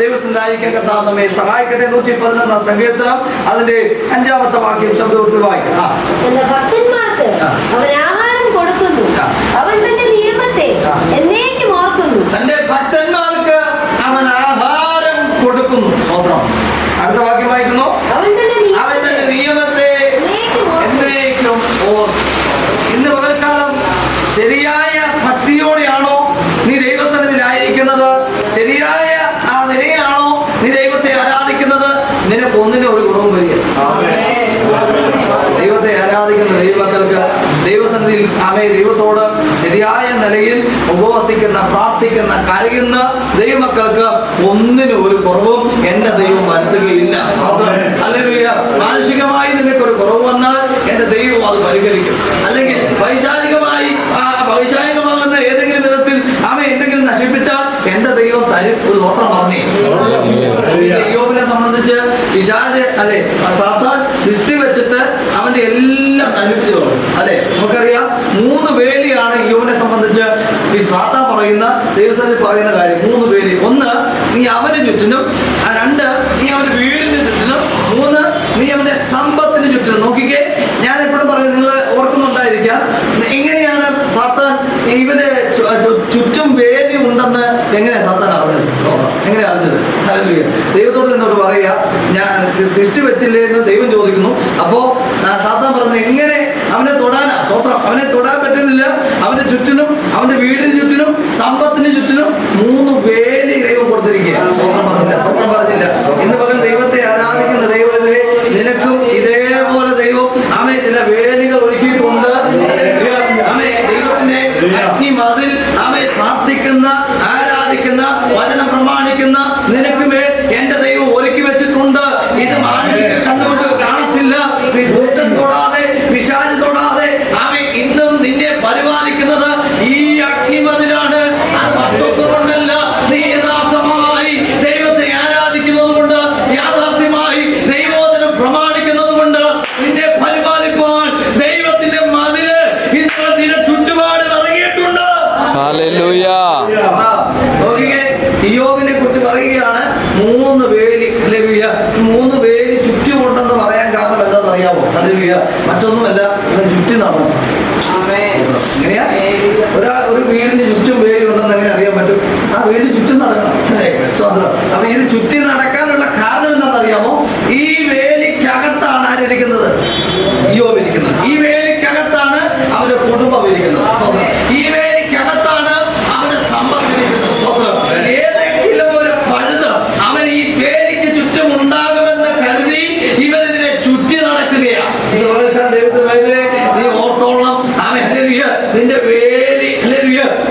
ദൈവസന്നിധിയിലായിരിക്കാൻ കർത്താവ് നമ്മെ സഹായിക്കട്ടെ. 111 സങ്കീർത്തനം അതിന്റെ 5-ാമത്തെ വാക്യം ശബ്ദത്തിൽ വായിക്കാം. ഭക്തന്മാർക്ക് അവൻ ആഹാരം കൊടുക്കുന്നു, അവൻ തന്റെ നിയമത്തെ എന്നേക്കും ഓർക്കുന്നു. തന്റെ ഭക്തന്മാർക്ക് അവൻ ആഹാരം കൊടുക്കുന്നു. സ്തോത്രം. അടുത്ത വാക്യം വായിക്കുന്നു. അവൻ തന്റെ നിയമത്തെ എന്നേക്കും ഓർക്കും. ഇന്ന് പകൽക്കാലം ശരിയായ ഭക്തിയോടെയാണോ നീ ദൈവസന്നിധിയിലായിരിക്കുന്നത്? ശരിയായ ആ നിലയിലാണോ നീ ദൈവത്തെ ആരാധിക്കുന്നത്? നിനക്ക് ഒന്നിനും ഒരു കുറവും വരിക. ദൈവത്തെ ആരാധിക്കുന്ന ദൈവമക്കൾക്ക് ദൈവസന്നിധിയിൽ ദൈവത്തോട് ശരിയായ നിലയിൽ ഉപവസിക്കുന്ന, പ്രാർത്ഥിക്കുന്ന, കരയുന്ന ദൈവമക്കൾക്ക് ഒന്നിനും ഒരു കുറവും എൻ്റെ ദൈവം വരുത്തുകയില്ല. ഹല്ലേലൂയ. മാനുഷികമായി നിനക്കൊരു കുറവ് വന്നാൽ എൻ്റെ ദൈവം അത് പരിഹരിക്കും. അല്ലെങ്കിൽ വൈശാഖികമാകുന്ന ഏതെങ്കിലും വിധത്തിൽ എന്തെങ്കിലും നശിപ്പിച്ചാൽ എൻ്റെ ദൈവം തരും. ഒരു സ്തോത്രം പറഞ്ഞേ. യോബിനെ സംബന്ധിച്ച് പിശാച് സാത്താൻ ദൃഷ്ടി വെച്ചിട്ട് അവന്റെ എല്ലാം നശിപ്പിച്ചു. നമുക്കറിയാം 3 വേലിയാണ് യോബിനെ സംബന്ധിച്ച് സാത്താൻ പറയുന്ന ദൈവസന്നിധിയിൽ പറയുന്ന കാര്യം. 3 വേലി. 1, നീ അവന്റെ ചുറ്റിനും. 2, നീ അവന്റെ വീടിന് ചുറ്റിനും. 3, നീ അവന്റെ സമ്പത്തിന് ചുറ്റിനും. നോക്കിക്കേ, ഞാൻ എപ്പോഴും പറയും, നിങ്ങൾ ഓർക്കുന്നുണ്ടായിരിക്കാം, എങ്ങനെയാണ് സാത്താൻ ഇവന് ചുറ്റും വേലി ഉണ്ടെന്ന് എങ്ങനെയാ സാത്താൻ അറിഞ്ഞത്? എങ്ങനെയാ അറിഞ്ഞത്? ഹല്ലേലൂയ. ദൈവത്തോട് നിന്നോട് പറയുക, ഞാൻ ദൃഷ്ടി വെച്ചില്ലേ എന്ന് ദൈവം ചോദിക്കുന്നു. അപ്പോ സാത്താൻ പറഞ്ഞു, എങ്ങനെ അവനെ തൊടാനാ? സ്തോത്രം. അവനെ തൊടാൻ പറ്റുന്നില്ല. അവന്റെ ചുറ്റിനും, അവന്റെ വീടിന് ചുറ്റിനും, സമ്പത്തിന് ചുറ്റിനും 3 വേലി ദൈവം കൊടുത്തിരിക്കുക. സ്തോത്രം പറഞ്ഞില്ല. ഇന്ന് പകൽ ദൈവത്തെ ആരാധിക്കുന്ന ദൈവത്തെ നിനക്കും ഇതേപോലെ ദൈവം ചില വേലികൾ ഒരുക്കിക്കൊണ്ട് ദൈവത്തിന്റെ അഗ്നിമതിൽ പ്രാർത്ഥിക്കുന്ന, ആരാധിക്കുന്ന, വചനം പ്രമാണിക്കുന്ന നിനക്കുമേൽ എന്റെ ദൈവം ഒരുക്കി വെച്ചിട്ടുണ്ട്. ഇത് മാനുഷിക കണ്ണുകൊണ്ട് കാണത്തില്ല. ദുഷ്ടൻ തൊടാതെ, പിശാച് തൊടാതെ ഇന്നും നിന്നെ പരിപാലിക്കുന്നത് ഈ അഗ്നിമതിലാണ്. അത് മറ്റൊന്നുകൊണ്ടല്ല. നീ യഥാർത്ഥമായി ദൈവത്തെ ആരാധിക്കുന്നത് കൊണ്ട്, യാഥാർത്ഥ്യമായി ദൈവവചനം പ്രമാണിക്കുന്നത് കൊണ്ട് നിന്നെ പരിപാലിപ്പാൻ ദൈവത്തിന്റെ മതില് ഇന്ന് നിന്റെ ചുറ്റുപാട് ഇറങ്ങിയിട്ടുണ്ട്. ഹല്ലേലൂയ. യോബിനെ കുറിച്ച് പറയുകയാണ് 3 വേലി. ഹല്ലേലൂയ. 3 വേലി ചുറ്റുമുണ്ടെന്ന് പറയാൻ കാരണം എന്താണെന്ന് അറിയാമോ? ഹല്ലേലൂയ. മറ്റൊന്നുമല്ല, ഇവൻ ചുറ്റി നടന്നു. എങ്ങനെയാ ഒരു വീടിന് ചുറ്റും വേലി ഉണ്ടെന്ന് എങ്ങനെ അറിയാൻ പറ്റും? ആ വീടിന് ചുറ്റും നടക്കണം. അപ്പൊ ഇത് ചുറ്റി നടക്കാനുള്ള കാരണം എന്താണെന്നറിയാമോ? ഈ വേലിക്കകത്താണ് ആരിരിക്കുന്നത്? യോബ് ഇരിക്കുന്നത്. ഈ വേലിക്കകത്താണ് അവന്റെ കുടുംബം ഇരിക്കുന്നത്. ഈ വേലിക്കകത്താണ് അവന്റെ സമ്പത്ത് ഇരിക്കുന്നത്. ഏതെങ്കിലും ഒരു പഴുത് അവൻ ഈ വേലിക്ക് ചുറ്റും ഉണ്ടാകുമെന്ന് കരുതി ഇവൻ ഇതിനെ ചുറ്റി നടക്കുകയാണ്. നീ ഓർത്തോളം നിന്റെ വേലി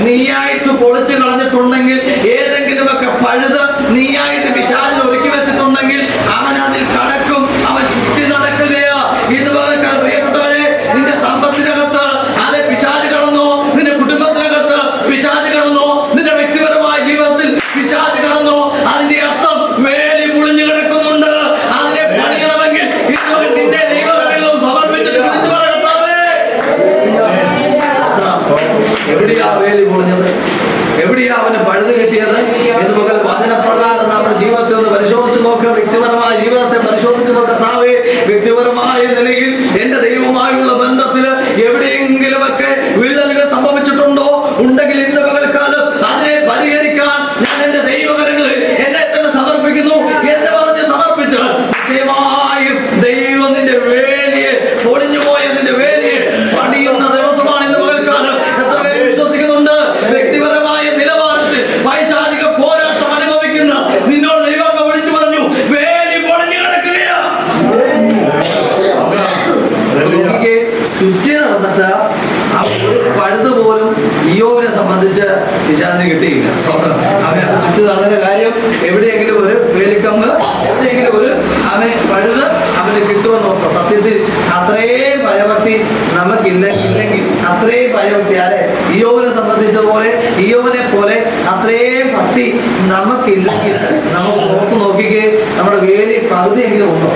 നീയായിട്ട് പൊളിച്ചു കളഞ്ഞിട്ടുണ്ടെങ്കിൽ, ഏതെങ്കിലുമൊക്കെ പഴുത് നീയായിട്ട് പിശാചിൽ ഒരുക്കി വെച്ചിട്ടുണ്ടെങ്കിൽ അവൻ അതിൽ കടക്കും. അവൻ ചുറ്റി നടക്കുകയാ. ഇതുപോലെ പ്രിയപ്പെട്ടവരെ, നിന്റെ സമ്പത്തിനകത്ത് പിശാച് കടന്നോ? നിന്റെ കുടുംബത്തിനകത്ത് പിശാച് കടന്നോ? നിന്റെ വ്യക്തിപരമായ ജീവിതത്തിൽ പിശാച് കടന്നോ? അതിന്റെ അർത്ഥം വേലി പൊളിഞ്ഞു കിടക്കുന്നുണ്ട്. അതിനെ പണിയണമെങ്കിൽ നിന്റെ ദൈവങ്ങളിലും സമർപ്പിച്ചിട്ട് എവിടെയാ വേലി പൊളിഞ്ഞത്? എവിടെയാ അവന് പഴുത് കിട്ടിയത്? എന്ന് പകൽ വചനപ്രകാരം നമ്മുടെ ജീവിതത്തെ ഒന്ന് പരിശോധിച്ച് നോക്കുക. വ്യക്തിപരമായ ജീവിതത്തെ പരിശോധിച്ച് നോക്കത്താവേ, വ്യക്തിപരമായ നിലയിൽ എന്റെ ദൈവവുമായുള്ള ബന്ധത്തിൽ എവിടെയെങ്കിലുമൊക്കെ വിള്ളലുകൾ സംഭവിച്ചിട്ടുണ്ടോ? ഉണ്ടെങ്കിൽ ഇന്ന് പകൽക്കാലം അതിനെ പരിഹരിക്കാൻ ഞാൻ എന്റെ ദൈവകരങ്ങളിൽ എന്നെ തന്നെ സമർപ്പിക്കുന്നു എന്ന് പറഞ്ഞ് സമർപ്പിച്ച് നിശ്ചയമായും ദൈവം നിന്റെ വേലിയെ, പൊളിഞ്ഞു പോയ നിന്റെ വേലിയെ പണിയുന്ന ദിവസമാണ് ഇന്ന് പകൽക്കാലം. എത്ര പേര് വിശ്വസിക്കുന്നുണ്ട്? വ്യക്തിപരമായ നിലവാരത്തിൽ വൈശാചിക പോരാട്ടം അനുഭവിക്കുന്ന നിന്നോട് ദൈവം വിളിച്ചു പറഞ്ഞു, വേലി പൊളിഞ്ഞു കിടക്കുകയാ. ചുറ്റി നടന്നിട്ട് ആ ഒരു പഴുത് പോലും യോബിനെ സംബന്ധിച്ച് പിശാചിന് കിട്ടിയില്ല. സ്വതന്ത്രം. അവൻ ചുറ്റി നടന്ന കാര്യം എവിടെയെങ്കിലും ഒരു വേലിക്കമ്പ്, എവിടെയെങ്കിലും ഒരു പഴുത് അവന് കിട്ടുമെന്ന് നോക്കാം. സത്യത്തിൽ അത്രയും ഭയഭക്തി നമുക്കില്ലെങ്കിൽ, അത്രയും ഭയഭക്തി ഇയ്യോബിനെ സംബന്ധിച്ചതുപോലെ, ഇയ്യോബിനെ പോലെ അത്രയും ഭക്തി നമുക്കില്ലെങ്കിൽ നമുക്ക് നോക്കി നോക്കിക്കേ, നമ്മുടെ വേലി പകുതിയെങ്കിലും ഉണ്ടോ?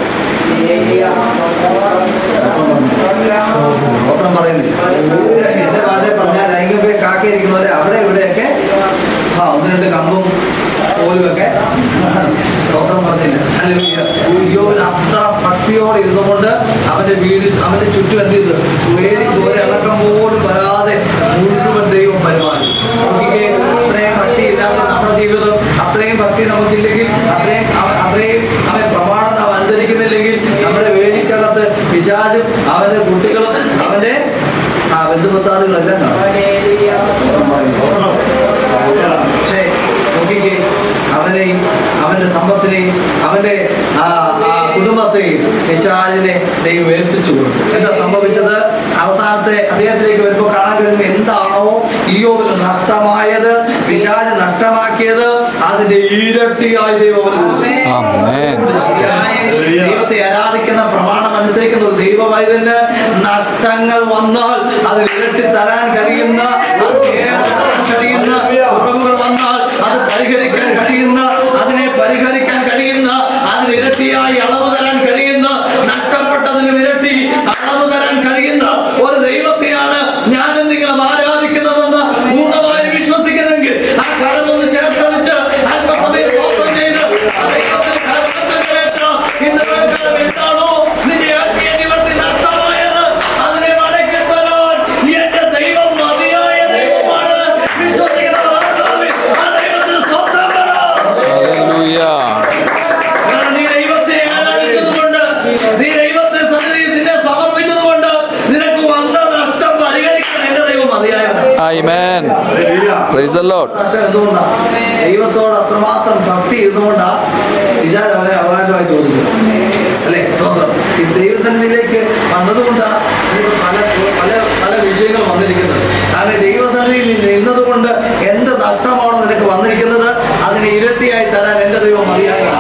സ്തോത്രം പറയുന്നില്ല. എന്റെ ഭാഷയിൽ പറഞ്ഞാൽ ലൈംഗിക കാക്കയിരിക്കുന്നവരെ അവിടെ ഇവിടെയൊക്കെ 1-2 കമ്പും ഇയ്യോബിനൊക്കെ സ്വതന്ത്രം പറഞ്ഞില്ല. ഹല്ലേലൂയ. ഇയ്യോബിന് അത്ര ഭക്തിയോടെ ഇരുന്നുകൊണ്ട് അവന്റെ വീടിൽ അവന്റെ ചുറ്റും എന്ത് ചെയ്തു? വേലി പോലെ ഇളക്കം പോലും വരാതെ മുഴുവൻ ദൈവം പരിപാലിച്ചു. നോക്കിക്കേ, അത്രയും ഭക്തി ഇല്ലാത്ത നമ്മുടെ ജീവിതം, അത്രയും ഭക്തി നമുക്കില്ലെങ്കിൽ, അത്രയും അവൻ പ്രമാണം നാം അനുസരിക്കുന്നില്ലെങ്കിൽ നമ്മുടെ വേലിക്കകത്ത് പിശാചും അവന്റെ കുട്ടികളും അവന്റെ ബന്ധുപത്താറുകളെല്ലാം കാണും. പക്ഷേ നോക്കിക്കേ, അവനെയും അവന്റെ സമ്പത്തിനെയും അവന്റെ കുടുംബത്തെയും പിശാചിനെ ദൈവം ഏൽപ്പിച്ചു കൊടുത്തു. എന്താ സംഭവിച്ചത്? അവസാനത്തെ അദ്ദേഹത്തിലേക്ക് വരുമ്പോൾ കാണാൻ കഴിയുന്നത് എന്താണോ ഇയ്യോബിന് നഷ്ടമായത്, പിശാച് നഷ്ടമാക്കിയത്, അതിന്റെ ഇരട്ടിയായി ദൈവം ദൈവത്തെ ആരാധിക്കുന്ന പ്രമാണം അനുസരിക്കുന്ന ഒരു ദൈവവൈദ്യന് നഷ്ടങ്ങൾ വന്നാൽ അത് ഇരട്ടി തരാൻ കഴിയുന്ന, കുറവുകൾ വന്നാൽ അത് പരിഹരിക്കാൻ കഴിയുന്ന, അതിനെ പരിഹരിക്കാൻ കഴിയുന്ന, അതിന് ഇരട്ടിയായി അളവ് തരാൻ കഴിയുന്ന, നഷ്ടപ്പെട്ടതിന് ഇരട്ടി അളവ് തരാൻ കഴിയുന്ന ഒരു ദൈവത്തെയാണ് ഞാനും നിങ്ങളും ആരാധിക്കുന്നതെന്ന് പൂർണ്ണമായി വിശ്വസിക്കുന്നെങ്കിൽ ആ കരമൊന്ന് ചേർത്തടിച്ച് അല്പസമയം സ്തോത്രം ചെയ്ത് എന്താണോ നിന്റെ ആത്മീയ ജീവിതത്തിൽ നഷ്ടമായത് അതിനെ മടക്കി തരാൻ എന്റെ ദൈവം മതിയായ ദൈവമാണ്. വിശ്വസിക്കുന്നവർ ആ ദൈവത്തിന് സ്വന്തം നീ ദൈവത്തെ ആരാധിച്ചതുകൊണ്ട്, നീ ദൈവത്തെ സന്നിധിയിൽ നിന്നെ സമർപ്പിച്ചതുകൊണ്ട് നിനക്ക് വന്ന നഷ്ടം പരിഹരിക്കാൻ എന്റെ ദൈവം മതിയായവനാണ്. നഷ്ടം എന്തുകൊണ്ടാണ്? ദൈവത്തോട് അത്രമാത്രം ഭക്തി ഇരുന്നുകൊണ്ടാ പിശാച് അവരെ അവകാശമായി ചോദിച്ചത്, അല്ലെ? സ്വന്തം ഈ ദൈവസന്നിധിയിലേക്ക് വന്നതുകൊണ്ടാണ് പല പല പല വിഷയങ്ങൾ വന്നിരിക്കുന്നത്. അങ്ങനെ ദൈവസന്നിധിയിൽ നിന്നത് കൊണ്ട് എന്ത് നഷ്ടമാണോ നിനക്ക് വന്നിരിക്കുന്നത് അതിന് ഇരട്ടിയായി തരാൻ എന്റെ ദൈവം മതിയാകണം.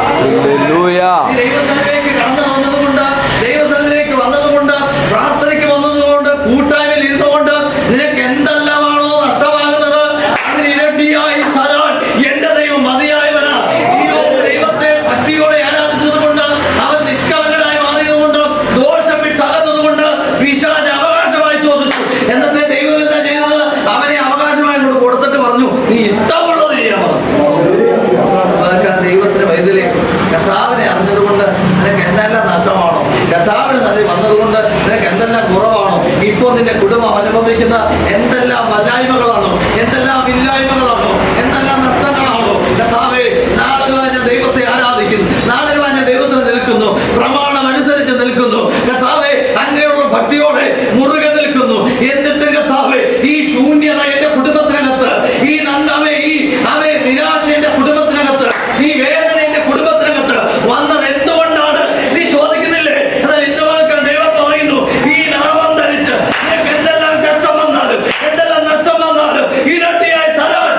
ദൈവസന്നിധിയിലേക്ക് കടന്നു വന്നതുകൊണ്ട്, ദൈവസന്നിധിയിലേക്ക് വന്നതുകൊണ്ട്, പ്രാർത്ഥനയ്ക്ക് വന്നതുകൊണ്ട്, കൂട്ടായ്മയിൽ ഇരുന്നുകൊണ്ട് നിനക്ക് എന്തെല്ലാമാണോ നഷ്ടമാകുന്നത് അതിന് ഇരട്ടിയായി തരാൻ എന്റെ ദൈവം മതിയായവനാ. ദൈവത്തെ ഭക്തിയോടെ ആരാധിച്ചതുകൊണ്ട്, അവൻ നിഷ്കളങ്കനായി മാറിയതുകൊണ്ട്, ദോഷം വിട്ടകന്നതുകൊണ്ട് പിശാച് അവകാശമായി ചോദിച്ചു. എന്നത്തെ ദൈവം എന്താ ചെയ്തത്? അവനെ അവകാശമായി കൊടുത്തിട്ട് പറഞ്ഞു, നീ ഇഷ്ടമുള്ളത് ചെയ്യാൻ പറഞ്ഞു. ദൈവത്തിന് വൈദ്യലേ കർത്താവിനെ അറിഞ്ഞതുകൊണ്ട് നിനക്ക് എന്തെല്ലാം നഷ്ടമാണോ, കർത്താവിന് നന്ദി വന്നതുകൊണ്ട് നിനക്ക് എന്തെല്ലാം കുറവാണോ, ഇപ്പോൾ നിന്റെ കുടുംബം അനുഭവിക്കുന്ന എന്തെല്ലാം വല്ലായ്മകളാണോ, എന്തെല്ലാം ഇല്ലായ്മകളാണോ, എന്തെല്ലാം നഷ്ടങ്ങളാണോ, കർത്താവേ നാളുകളായി ഞാൻ ദൈവത്തെ ആരാധിക്കുന്നു, നാളുകളായി ഞാൻ ദൈവത്തിന് നിൽക്കുന്നു, പ്രമാണം അനുസരിച്ച് നിൽക്കുന്നു, കർത്താവേ അങ്ങനെയുള്ള ഭക്തിയോടെ മുറുകെ നിൽക്കുന്നു. എന്നിട്ട് കർത്താവേ ഈ ശൂന്യത എന്റെ കുടുംബത്തിനകത്ത്, ഈ നന്ദവേ ഈ അവേ നിരാശ എന്റെ കുടുംബത്തിനകത്ത്, ഈ വേദന എന്റെ കുടുംബത്തിനകത്ത് വന്നത് എന്തുകൊണ്ടാണ് നീ ചോദിക്കുന്നില്ലേ? എന്നാൽ ഇന്നുവരെ ദൈവം പറയുന്നു, ഈ നാമം ധരിച്ച് നിനക്ക് എന്തെല്ലാം കഷ്ടം വന്നാലും, എന്തെല്ലാം നഷ്ടം വന്നാലും ഇരട്ടിയായി തരാൻ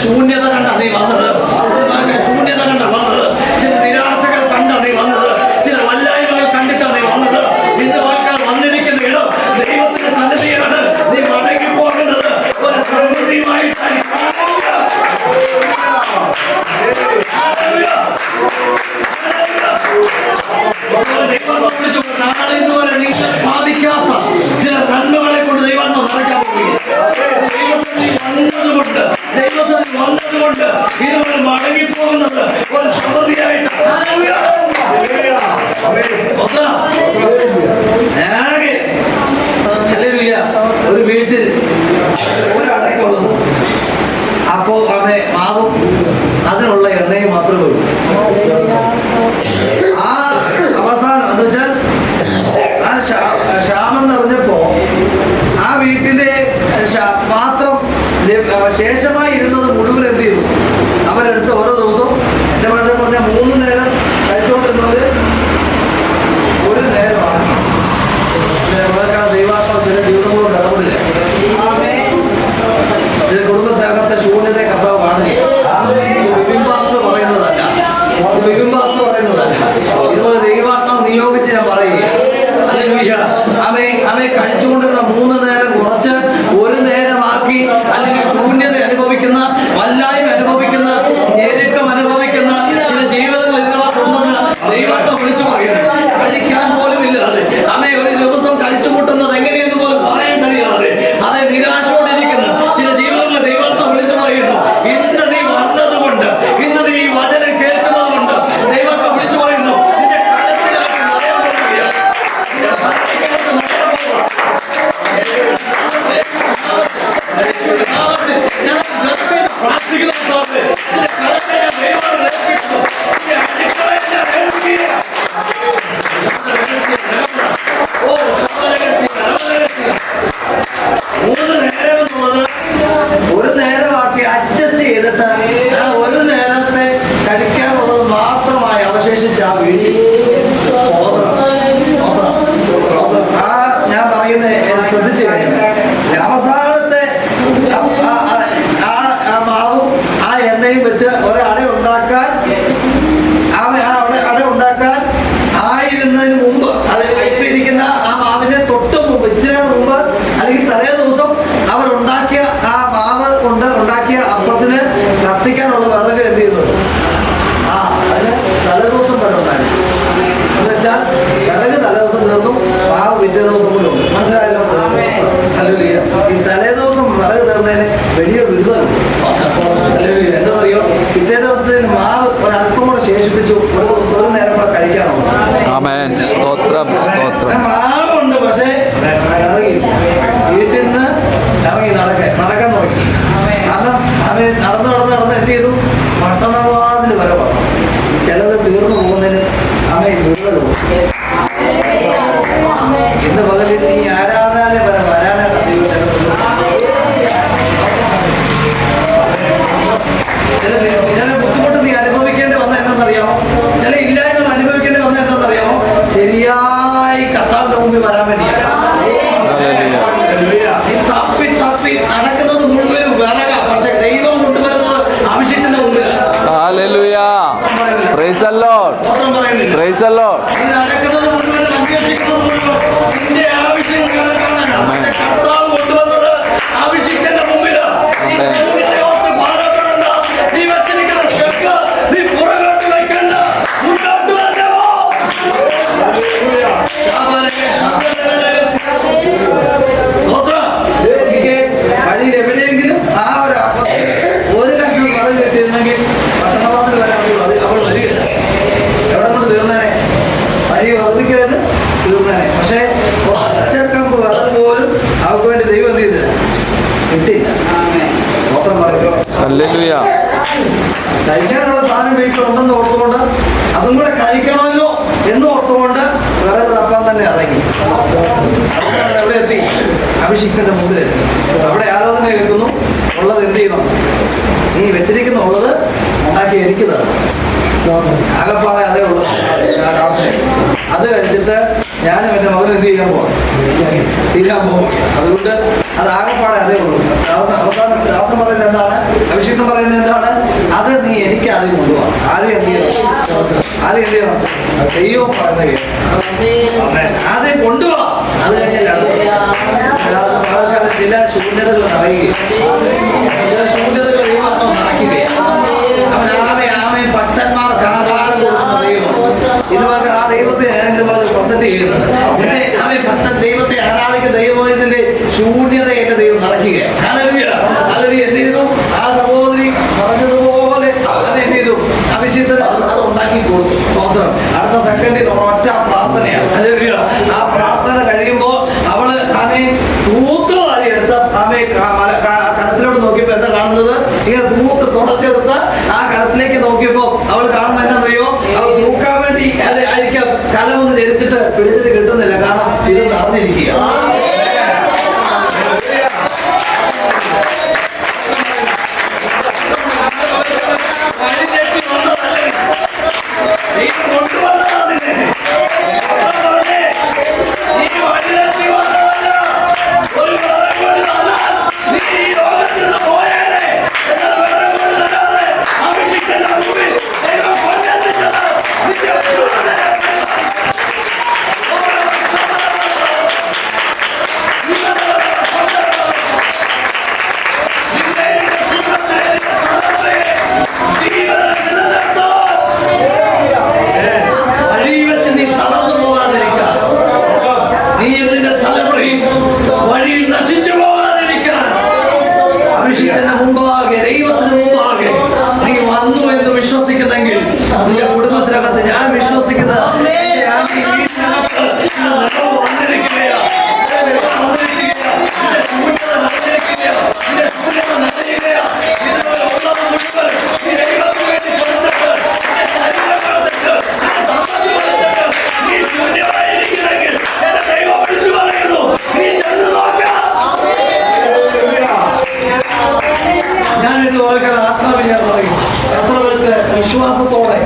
ശൂന്യത കണ്ട നീ വന്നത്, ശൂന്യത കണ്ട വന്നത്, ചില നിരാശകൾ കണ്ട നീ വന്നത്, ചില വല്ലായ്മകൾ കണ്ടിട്ടാണ് നീ വന്നത്. ഇന്ന് വാക്കാൽ വന്നിരിക്കുന്ന ഇടം ദൈവത്തിന്റെ സന്നിധിയാണ്. നീ മടങ്ങി പോകുന്നത് ഒരു സമൃദ്ധിയുമായിട്ടാണ്. നാളെ ഇന്ന് വരെ നിങ്ങൾ ഭാവിക്കാത്ത ചില നന്മകളെ കൊണ്ട് ദൈവാത്മ നിറയ്ക്കാൻ പോകുകയാണ്. ദൈവസന്നിധി വന്നതുകൊണ്ട് ഇതുപോലെ മടങ്ങിപ്പോകുന്നത് ഒരു സമൃദ്ധിയായിട്ട് ഒരു വീട്ടിൽ ഒരടയ്ക്കുള്ളത്. അപ്പോ അവനെ മാവും അതിനുള്ള എണ്ണയും മാത്രമേ ഉള്ളൂ. ആ അവസാനം എന്ന് വെച്ചാൽ ആ ക്ഷാമം നിറഞ്ഞപ്പോ ആ വീട്ടിലെ മാത്രം ശേഷമായി ഇരുന്നത് മുഴുവൻ എന്ത് ചെയ്തു? അവരെടുത്ത് ഓരോ ദിവസവും എൻ്റെ ഭാഷ പറഞ്ഞാൽ 3 നേരം കഴിച്ചുകൊണ്ടിരുന്നവര് ഒരു നേരമാണ്. ദൈവാത്മാവ് ചില ജീവിതങ്ങളോട് ഇടപെടില്ല. ചില കുടുംബത്തിനകത്തെ ശൂന്യതയെ കർത്താവ് കാണുകയും വിപിൻവാസ് പറയുന്നതല്ല, വിപിൻവാസ് പറയുന്നതല്ല. ഇതുപോലെ ദൈവാത്മാവ് നിയോഗിച്ച് ഞാൻ പറയുകയാണ്. അവയെ കഴിച്ചുകൊണ്ടിരുന്ന 3 നേരം കുറച്ച് ഒരു നേരമാക്കി, അല്ലെങ്കിൽ ശൂന്യത അനുഭവിക്കുന്ന, വല്ലായ്മ അനുഭവിക്കുന്ന, ഞെരുക്കം അനുഭവിക്കുന്ന ചില ജീവിതങ്ങൾ ഇതിനകത്തുണ്ടെന്ന് ദൈവാത്മാവ് വിളിച്ചു പറയുന്നത്. കഴിക്കാൻ പോലും ഇല്ലാതെ അമ്മയെ ഒരു ദിവസം കഴിച്ചു കൂട്ടുന്നത് എങ്ങനെയെന്ന് പോലും പറയാൻ കഴിയാതെ അതേ നിരാശയോടിരിക്കുന്ന ചില ജീവിതങ്ങൾ ദൈവാത്മാവ് വിളിച്ചു പറയുന്നു. ഇന്ന് നീ വന്നതുകൊണ്ട്, ഇന്ന് നീ ഈ വചനം കേൾക്കുന്നത് കൊണ്ട് ദൈവാത്മാവ് വിളിച്ചു പറയുന്നു. നിന്റെ കലത്തിലാക്കി നിറയാൻ പോകുകയാണ്. ഒരു നേരമാക്കി അഡ്ജസ്റ്റ് ചെയ്തിട്ട് ആ ഒരു നേരത്തെ കഴിക്കാനുള്ളത് മാത്രമായി അവശേഷിച്ച ആ വീട്ടിൽ ആ ഞാൻ പറയുന്നത് ശ്രദ്ധിച്ചു കഴിഞ്ഞാൽ അവസാനത്തെ ആ മാവും ആ എണ്ണയും വെച്ച് ഒരട ഉണ്ടാക്കാൻ അട ഉണ്ടാക്കാൻ ആയിരുന്നതിന് മുമ്പ്, അത് ഇപ്പം ഇരിക്കുന്ന ആ മാവിന് തൊട്ട് മുമ്പ്, ഇച്ചിരി മുമ്പ് അല്ലെങ്കിൽ തലേ ദിവസം അവർ ഉണ്ടാക്കിയ ആ മാവ് കൊണ്ട് ഉണ്ടാക്കിയ അപ്പത്തിന് കത്തിക്കാനുള്ള വിറക് എന്ത് ചെയ്യുന്നത് അതിന് തലേദിവസം വരെ ഉണ്ടായിരുന്നു. എന്ന് വെച്ചാൽ വിറക് തലേദിവസം തീർന്നു, മാവ് പിറ്റേ ദിവസം കൂടെ ഉണ്ട്. മനസ്സിലായല്ലോ? ഈ തലേദിവസം വിറക് തീർന്നതിന് വലിയ വിരുദ്ധമുണ്ട്. എന്താ പറയുക, പിറ്റേ ദിവസത്തിന് മാവ് ഒരല്പം കൂടെ ശേഷിപ്പിച്ചു ഒരു നേരം കൂടെ കഴിക്കാറുണ്ട്. മാവുണ്ട്, പക്ഷേ ഇറങ്ങി വീട്ടിൽ നിന്ന് ഇറങ്ങി നടക്കാൻ തുടങ്ങി. കാരണം അവൻ നടന്ന് എന്ത് ചെയ്തു? പട്ടണവാതിൽ വരെ വന്നു. ചിലത് തീർന്നു പോകുന്നതിന് അവൻ വീടുകൾ പോകും. ഇന്ന് പകലിൽ ഈ ആരാധനാലയം വരെ വരാനാണ് ചില ബുദ്ധിമുട്ട് നീ അനുഭവിക്കേണ്ടി വന്ന എന്താണെന്നറിയാമോ? ചില ഇല്ലായ്മകൾ അനുഭവിക്കേണ്ടി വന്ന എന്താണെന്നറിയാമോ? ശരിയായി കർത്താവിന്റെ മുമ്പിൽ വരാൻ വേണ്ടിയാണ്. നീ തപ്പി നടക്കുന്നത് മുഴുവനും വിറക, പക്ഷെ ദൈവം കൊണ്ടുവരുന്നത് ആവശ്യത്തിന്റെ മുമ്പിലാണ്. നീ നടക്കുന്നത് മുഴുവനും അന്വേഷിക്കുന്നത് മുഴുവൻ നിന്റെ ആവശ്യങ്ങളാണ്. കർത്താവ് കൊണ്ടുവന്നത് ആവശ്യത്തിന്റെ മുമ്പിലാണ്. നീ വെച്ചിരിക്കുന്ന സ്റ്റെപ്പ് നീ പുറകോട്ട് വയ്ക്കണ്ട, മുന്നോട്ട് തന്നെ പോ. വഴിയിൽ എവിടെയെങ്കിലും ആ ഒരു കഷ്ണം പറഞ്ഞു കിട്ടിയിരുന്നെങ്കിൽ പട്ടണവാതിൽ വരെ അവൾ വരികയില്ല. എവിടെ കൊണ്ട് തീർന്നേനെ? വഴി വർദ്ധിക്കരുത്, തീർന്നേനെ. പക്ഷേ ഒറ്റക്കമ്പ് വിറക് പോലും അവർക്ക് വേണ്ടി ദൈവം എന്ത് ചെയ്തില്ല, കിട്ടിയില്ല. മാത്രം പറയുക കഴിക്കാനുള്ള സാധനം വീട്ടിലുണ്ടെന്ന് ഓർത്തുകൊണ്ട് അതും കൂടെ കഴിക്കണമല്ലോ എന്ന് ഓർത്തുകൊണ്ട് വിറക് തപ്പാൻ തന്നെ ഇറങ്ങി. എവിടെ എത്തി? അഭിഷിക്തന്റെ മുമ്പിൽ എത്തി. അവിടെ ആലോചന കേൾക്കുന്നു. ഉള്ളത് എന്ത് ചെയ്യണം? നീ വെച്ചിരിക്കുന്ന ഉള്ളത് ഉണ്ടാക്കി എനിക്ക് തരണം. ആകപ്പാടെ അതേ ഉള്ളൂ. അത് കഴിച്ചിട്ട് ഞാനും എൻ്റെ മകൻ എന്ത് ചെയ്യാൻ പോവാം? തീരാൻ പോകും. അതുകൊണ്ട് അത് ആകെപ്പാടെ അതേ ഉള്ളൂ. അവസാനം പറയുന്നത് എന്താണ്? അഭിഷിക്തം പറയുന്നത് എന്താണ്? അത് നീ എനിക്ക് ആദ്യം കൊണ്ടുപോകാം. ആദ്യം എന്ത് ചെയ്യണം? ദൈവം പറയുന്നത് ആദ്യം കൊണ്ടുപോകാം. അത് കഴിഞ്ഞാൽ ചില ശൂന്യതകൾ നിറയുകയും ചില ശൂന്യതകൾ ദൈവം നിറയ്ക്കുകയും അവൻ ഭക്തന്മാർക്ക് ആഹാരം കൊടുക്കുന്ന ദൈവം ഇതുപോലെ ആ ദൈവത്തെ പ്രസന്റ് ചെയ്യുന്നത്. അവൻ ഭക്തൻ ദൈവത്തെ ആരാധിക്കുന്ന ദൈവത്തിന്റെ ശൂന്യത എന്റെ ദൈവം നിറയ്ക്കുകയാണ്. ഹല്ലേലൂയ. എന്ത് ചെയ്തു? ആ സഹോദരി പറഞ്ഞതുപോലെ അത് എന്ത് ചെയ്തു? അഭിഷിക്തന് അത് ഉണ്ടാക്കി കൊടുത്തു. സ്വതന്ത്രം. അടുത്ത സെക്കൻഡിൽ ഒറ്റ പ്രാർത്ഥനയാണ്. ഹല്ലേലൂയ. ആ പ്രാർത്ഥന കഴിയുമ്പോൾ അവള് തൂത്തുവാരി എടുത്ത് കടത്തിലോട്ട് നോക്കിയപ്പോ എന്താ കാണുന്നത്? ഇങ്ങനെ തൂത്ത് തുടച്ചെടുത്ത് ആ കടത്തിലേക്ക് നോക്കിയപ്പോ അവൾ കാണുന്നത് എന്താണെന്നറിയോ? അവൾ തൂക്കാൻ വേണ്ടി അത് ആയിരിക്കും കലമൊന്ന് ധരിച്ചിട്ട് പിടിച്ചിട്ട് കിട്ടുന്നില്ല. കാരണം ഇത് നിറഞ്ഞിരിക്കുക. വിശ്വാസത്തോടെ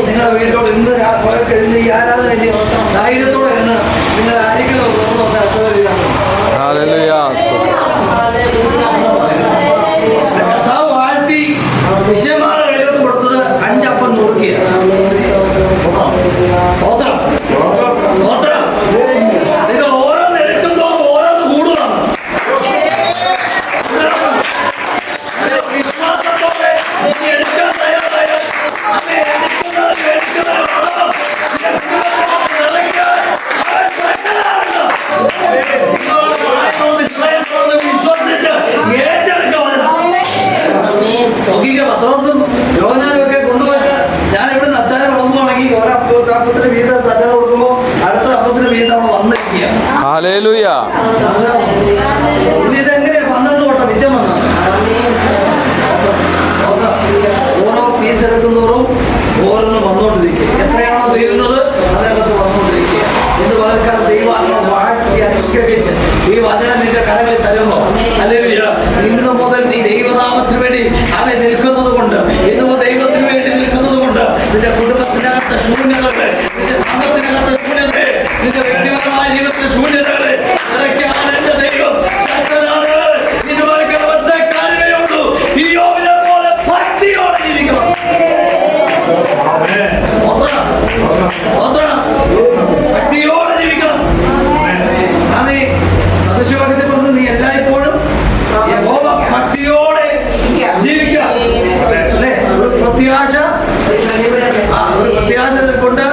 നിങ്ങളുടെ വീട്ടിലോട് ഇന്ന് ഈ ആരാധന ധൈര്യത്തോടെ എന്ന് നിങ്ങൾ ആരെങ്കിലും കർത്താവ് വാഴ്ത്തി ശിഷ്യന്മാരുടെ കയ്യിലോട്ട് കൊടുത്തത് 5 അപ്പം നുറുക്കിയാണ്. ഇത് ഓരോന്ന് എടുക്കുമ്പോൾ ഓരോന്ന് കൂടുകയാണ്. വിശ്വാസത്തോടെ എടുക്കാൻ തയ്യാറായ പത്രോസും യോഹന്നാനും ഒക്കെ കൊണ്ടുപോയിട്ട് ഞാൻ ഇവിടെ നിന്ന് അച്ചാരം വിളമ്പുവാണെങ്കിൽ ഒരപ്പത്തിന് വീതം അച്ചാരം കൊടുക്കുമ്പോൾ അടുത്ത അപ്പത്തിന് വീതം അവിടെ വന്നിരിക്കുക. ഇതെങ്ങനെയാ 12 വട്ടം മിച്ചം വന്നത്? ഓരോ പീസ് എടുക്കുന്നവരും ഓരോന്നും വന്നുകൊണ്ടിരിക്കുക. എത്രയാണോ തീരുന്നത് അതിനകത്ത് വന്നുകൊണ്ടിരിക്കുക. ഇത് വളരെ ദൈവം വാഴ്ത്തി അനുഗ്രഹിച്ച് ഈ വചനം നിന്റെ കരങ്ങളിൽ തരുന്നു. ഹല്ലേലൂയ. ഇന്ന് മുതൽ നീ ദൈവനാമത്തിന് വേണ്ടി അവൻ നിൽക്കുന്നത് കൊണ്ട്, ഇന്ന് മുതൽ ദൈവത്തിന് വേണ്ടി നിൽക്കുന്നത് കൊണ്ട് നിന്റെ കുടുംബത്തിനകത്ത് ശൂന്യതകള്, നിന്റെ സമ്പത്തിനകത്ത് ശൂന്യതകള്, നിന്റെ വ്യക്തിപരമായ ജീവിതത്തിലെ ശൂന്യതകള് നിറയ്ക്കാൻ എന്റെ ദൈവം ശക്തനാണ്. ഇതുപോലെ ഒറ്റ കാര്യമേ ഉള്ളൂ. ഈ യോബിനെ പോലെ ഭക്തിയോടെ ജീവിക്കണം. ഭക്തിയോടെ ജീവിക്കണം. ആമേൻ. സദൃശവാക്യത്തെ കുറിച്ച് നീ എല്ലായ്പ്പോഴും യഹോവ ഭക്തിയോടെ ജീവിക്കുക. അല്ലേ? ഒരു പ്രത്യാശ നിനക്കുണ്ട്,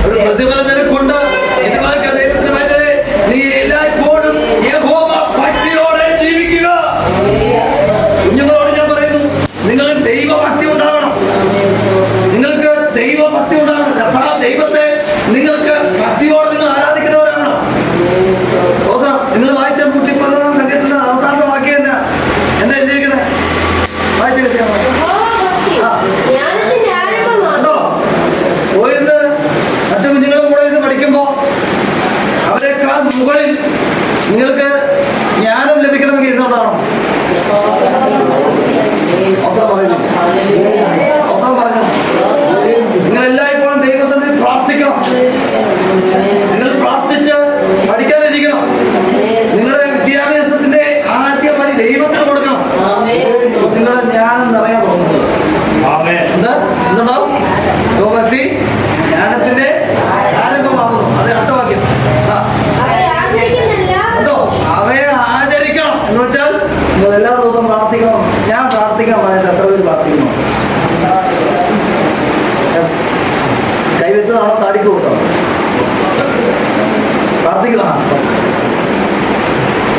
ഒരു പ്രതിഫലം നിനക്കുണ്ട്. ഇതുപോലെ ദൈവത്തിന് വേണ്ടി നീ എല്ലായ്പ്പോഴും യഹോവ ഭക്തിയോടെ ജീവിക്കുക. കുഞ്ഞുങ്ങളോട് ഞാൻ പറയുന്നു, നിങ്ങൾ ദൈവഭക്തി ഉണ്ടാകണം. നിങ്ങൾക്ക് ദൈവഭക്തി ഉണ്ടാകണം. ദൈവത്തെ നിങ്ങൾക്ക് ഭക്തിയോടെ നിങ്ങൾ ആരാധിക്കുന്നവരാകണം. നിങ്ങൾ വായിച്ച 114 സംഖ്യത്തിന്റെ അവസാനത്തെ വാക്യം എന്താ എഴുതിയിരിക്കുന്നത്? വായിച്ച പോയിരുന്ന് മറ്റു കുഞ്ഞുങ്ങളുടെ കൂടെ ഇരുന്ന് പഠിക്കുമ്പോ അവരെക്കാൾ മുകളിൽ നിങ്ങൾക്ക് ജ്ഞാനം ലഭിക്കണമെങ്കിൽ ഇരുന്നോണ്ടാണോ? നിങ്ങൾ എല്ലായ്പ്പോഴും ദൈവസന്നിധി പ്രാർത്ഥിക്കണം. നിങ്ങൾ പ്രാർത്ഥിച്ച് പഠിക്കാനിരിക്കണം. നിങ്ങളുടെ വിദ്യാഭ്യാസത്തിന്റെ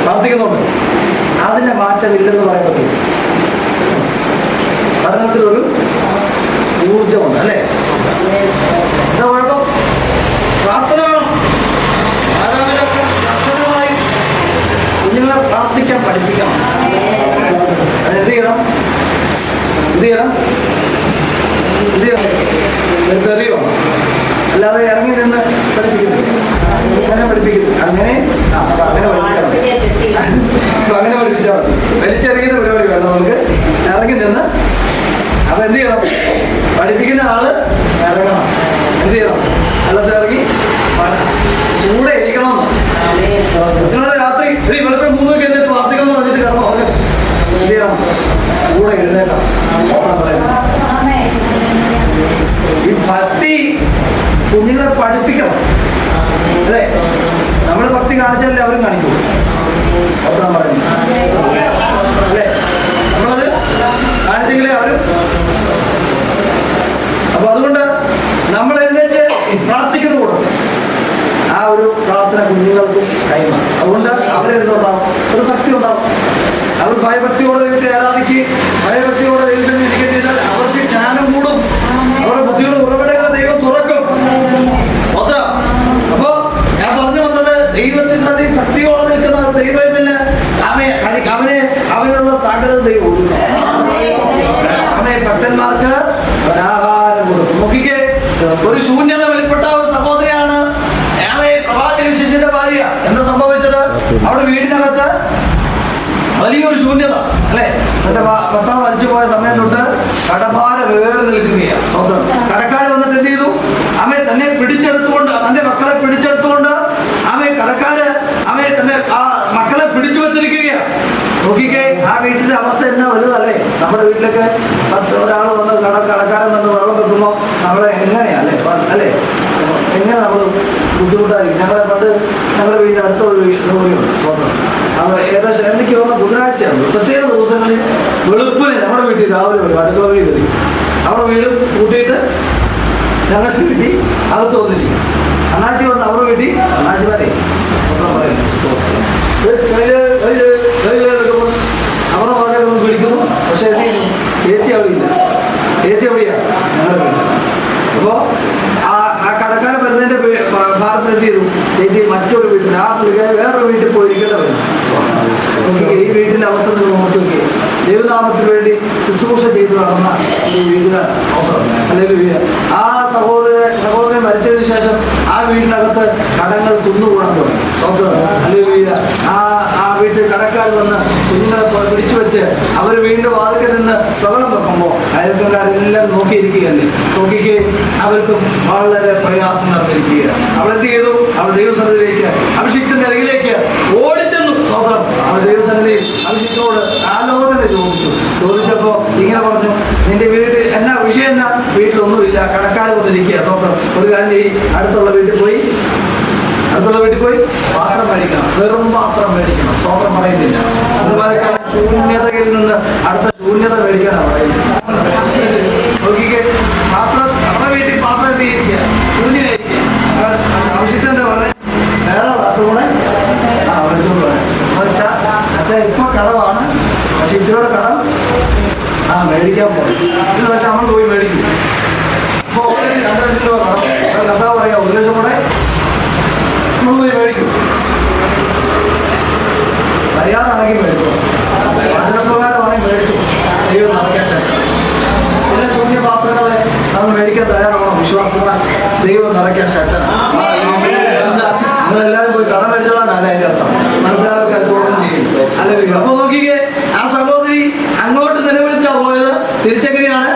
പ്രാർത്ഥിക്കുന്നുണ്ട്. അതിന്റെ മാറ്റമില്ലെന്ന് പറയാൻ പറ്റും. പഠനത്തിലൊരു ഊർജമുണ്ട് അല്ലേ? എന്താ കുഴപ്പം? പ്രാർത്ഥന വേണം. മാതാപിതാക്കൾ കർശനമായി കുഞ്ഞുങ്ങളെ പ്രാർത്ഥിക്കാൻ പഠിപ്പിക്കണം. അതെന്ത് ചെയ്യണം? തെറിയോ അല്ലാതെ ഇറങ്ങി നിന്ന് പഠിപ്പിക്കുന്നു. അങ്ങനെ പഠിപ്പിക്കുന്നു. അങ്ങനെ അങ്ങനെ പഠിപ്പിച്ചാൽ മതി. വലിച്ചെറിയുന്ന പരിപാടി വേണം നമുക്ക്. ഇറങ്ങി നിന്ന് അപ്പൊ എന്ത് ചെയ്യണം? പഠിപ്പിക്കുന്ന ആള് ഇറങ്ങണം. എന്ത് ചെയ്യണം? വെള്ളത്തിൽ ഇറങ്ങി കൂടെ ഇരിക്കണമെന്ന്. രാത്രി വെളുപ്പം 3 മണിക്ക് എന്നിട്ട് പ്രാർത്ഥിക്കണം എന്ന് പറഞ്ഞിട്ട് കിടന്നോ? എന്ത് ചെയ്യണം? കൂടെ എഴുന്നേക്കണം. ഈ ഭക്തി കുഞ്ഞുങ്ങളെ പഠിപ്പിക്കണം അല്ലേ? നമ്മൾ ഭക്തി കാണിച്ചാലേ അവരും കാണിക്കൂ. അല്ലേ? നമ്മളത് കാണിച്ചെങ്കിലേ അവരും. അപ്പൊ അതുകൊണ്ട് നമ്മൾ എഴുന്നേറ്റ് പ്രാർത്ഥിക്കുന്ന കൂടെ ആ ഒരു പ്രാർത്ഥന കുഞ്ഞുങ്ങൾക്കും കൈമാറും. അതുകൊണ്ട് അവരെന്തുണ്ടാവും? ഒരു ഭക്തി ഉണ്ടാവും. അവർ ഭയഭക്തിയോടെ ദൈവത്തെ ആരാധിക്കുകയും ഭയഭക്തിയോടെ ദൈവത്തെ ഇരിക്കുകയും ചെയ്താൽ അവർക്ക് ജ്ഞാനം കൂടും. അവരുടെ ബുദ്ധിയുടെ ഉറവിടങ്ങൾ ദൈവം തുറക്കും. അപ്പോ ഞാൻ പറഞ്ഞു വന്നത്, ദൈവത്തിൽ തന്നെ ഭക്തിയോടെ നിൽക്കുന്ന ഒരു ദൈവത്തിന് അവനുള്ള സകല ദൈവം ഭക്തന്മാർക്ക് ആഹാരം കൊടുക്കും. നോക്കിക്കേ, ഒരു ശൂന്യത വെളിപ്പെട്ട ഒരു സഹോദരിയാണ് പ്രവാചക ശിഷ്യന്റെ ഭാര്യ. എന്താ സംഭവിച്ചത്? അവിടെ വീടിനകത്ത് വലിയൊരു ശൂന്യത അല്ലെ? തന്റെ ഭർത്താവ് മരിച്ചു പോയ സമയം തൊട്ട് കടഭാര വേറെ നിൽക്കുകയാണ്. സ്വന്തം കടക്കാർ വന്നിട്ട് എന്ത് ചെയ്തു? അമ്മയെ തന്നെ പിടിച്ചെടുത്തുകൊണ്ട്, തന്റെ മക്കളെ പിടിച്ചെടുത്തുകൊണ്ട് കടക്കാര് തന്റെ ആ മക്കളെ പിടിച്ചു വെച്ചിരിക്കുകയാണ്. നോക്കിക്കേ, ആ വീട്ടിന്റെ അവസ്ഥ എന്നാ വലുതല്ലേ? നമ്മുടെ വീട്ടിലൊക്കെ ഒരാൾ വന്ന് കടക്കാരൻ വന്ന് വെള്ളം വെക്കുമ്പോൾ നമ്മളെ എങ്ങനെയാ അല്ലേ? എങ്ങനെ നമ്മൾ ബുദ്ധിമുട്ടായിരിക്കും. ഞങ്ങളുടെ വീടിന്റെ അടുത്തൊരു സൗകര്യമുണ്ട്. സ്വന്തം അത് ഏകദേശം എനിക്ക് തോന്നുന്ന ബുധനാഴ്ചയാണ്. പ്രത്യേക ദിവസങ്ങളിൽ വെളുപ്പിന് നമ്മുടെ വീട്ടിൽ രാവിലെ വരും. അടുക്കള വഴി കയറി അവരുടെ വീട് കൂട്ടിയിട്ട് ഞങ്ങളുടെ വീട്ടിൽ അകത്ത് വന്നിരിക്കും. അണ്ണാച്ചി വന്ന് അവരുടെ വീട്ടിൽ അണ്ണാച്ചിമാരെ അവരുടെ മകനെ വിളിക്കുന്നു. പക്ഷെ ചേച്ചി അവിടെ ഇല്ല. ചേച്ചി എവിടെയാ? ഞങ്ങളുടെ വീട്ടിൽ. അപ്പോൾ ആ കടക്കാരൻ വരുന്നതിന്റെ ഭാരത്തിൽ എന്ത് ചെയ്തു? ചേച്ചി മറ്റൊരു വീട്ടിൽ, ആ പുള്ളിക്കാരി വേറൊരു വീട്ടിൽ പോയിരിക്കേണ്ട വരും. ഈ വീട്ടിന്റെ അവസ്ഥ നിങ്ങൾ ഓർത്ത് നോക്കിയേ. ദൈവനാമത്തിന് വേണ്ടി ശുശ്രൂഷ ചെയ്തു നടന്ന ഒരു വീട്ടുകാർ അല്ലെങ്കിൽ ആ സഹോദരൻ മരിച്ചതിന് ശേഷം ആ വീടിനകത്ത് കടങ്ങൾ കുന്നുകൂടാൻ തുടങ്ങി. അല്ലെങ്കിൽ ആ വീട്ടിൽ കടക്കാർ വന്ന് കുഞ്ഞുങ്ങളെ പിടിച്ചു വെച്ച് അവർ വീണ്ടും വാതിൽക്കൽ നിന്ന് ബഹളം വെക്കുമ്പോൾ അയൽക്കാരെല്ലാം നോക്കിയിരിക്കുകയല്ലേ? നോക്കിക്ക് അവർക്കും വളരെ പ്രയാസം നടന്നിരിക്കുകയാണ്. അവളെന്ത് ചെയ്തു? അവൾ ദൈവസന്നിധിയിലേക്ക് അഭിഷിക്തന്റെ അരികിലേക്ക് ഓടിച്ചെന്നു. സ്വതന്ത്രം അവൾ ദൈവസന്നിധിയിൽ അഭിഷിക്തനോട് ആലോചന ചോദിച്ചപ്പോ ഇങ്ങനെ പറഞ്ഞു, നിന്റെ വീട്ടിൽ എന്നാ വിഷയം? എന്നാ? വീട്ടിലൊന്നുമില്ല, കടക്കാർ വന്നിരിക്കുക. സ്വതന്ത്രം ഒരു കാര്യം ചെയ്യും, അടുത്തുള്ള വീട്ടിൽ പോയി പാത്രം മേടിക്കണം. വെറും പാത്രം മേടിക്കണം. സ്വതന്ത്രം പറയുന്നില്ല. അതുപോലെ ശൂന്യതയിൽ നിന്ന് അടുത്ത ശൂന്യത മേടിക്കാനാണ് പറയുന്നത്. നോക്കിക്കേ, പാത്രം നമ്മുടെ വീട്ടിൽ പാത്രം എത്തിയിരിക്കുക, ശൂന്യമായിരിക്കുക. ആവശ്യത്തിന്റെ പറയാൻ വേറെ പാത്രകൂടെ വിളിച്ചോണ്ട് പറയാം. അച്ഛാ ഇപ്പൊ കടമാണ്, പക്ഷെ ഇത്തിരിയുടെ കടം മേടിക്കാൻ പോകും. ഇത് വെച്ചാൽ നമ്മൾ പോയി മേടിക്കും. ഇപ്പൊ 2 ലക്ഷം രൂപ കടം കഥാ പറയാം. 1 ലക്ഷം കൂടെ നമ്മൾ പോയി മേടിക്കും. അറിയാതാണെങ്കിൽ മേടിക്കും, അതിനപ്രകാരമാണെങ്കിൽ മേടിക്കും. ദൈവം നടക്കാൻ ശേഷം ചില ശൂന്യപാത്രങ്ങളെ നമ്മൾ മേടിക്കാൻ തയ്യാറാവണം. വിശ്വാസത്താൽ ദൈവം നിറയ്ക്കാൻ ശക്തനാണ്. നിങ്ങളെല്ലാവരും പോയി കടം മേടിച്ചോളാന്നല്ല അതിന്റെ അർത്ഥം. മനസ്സിലാക്കാൻ സ്വാഗതം ചെയ്യും അല്ലെങ്കിൽ. അപ്പൊ നോക്കിക്കേ, ആ സഹോദരി അങ്ങോട്ട് നിലവിളിച്ചാ പോയത്. തിരിച്ചെങ്ങനെയാണ്?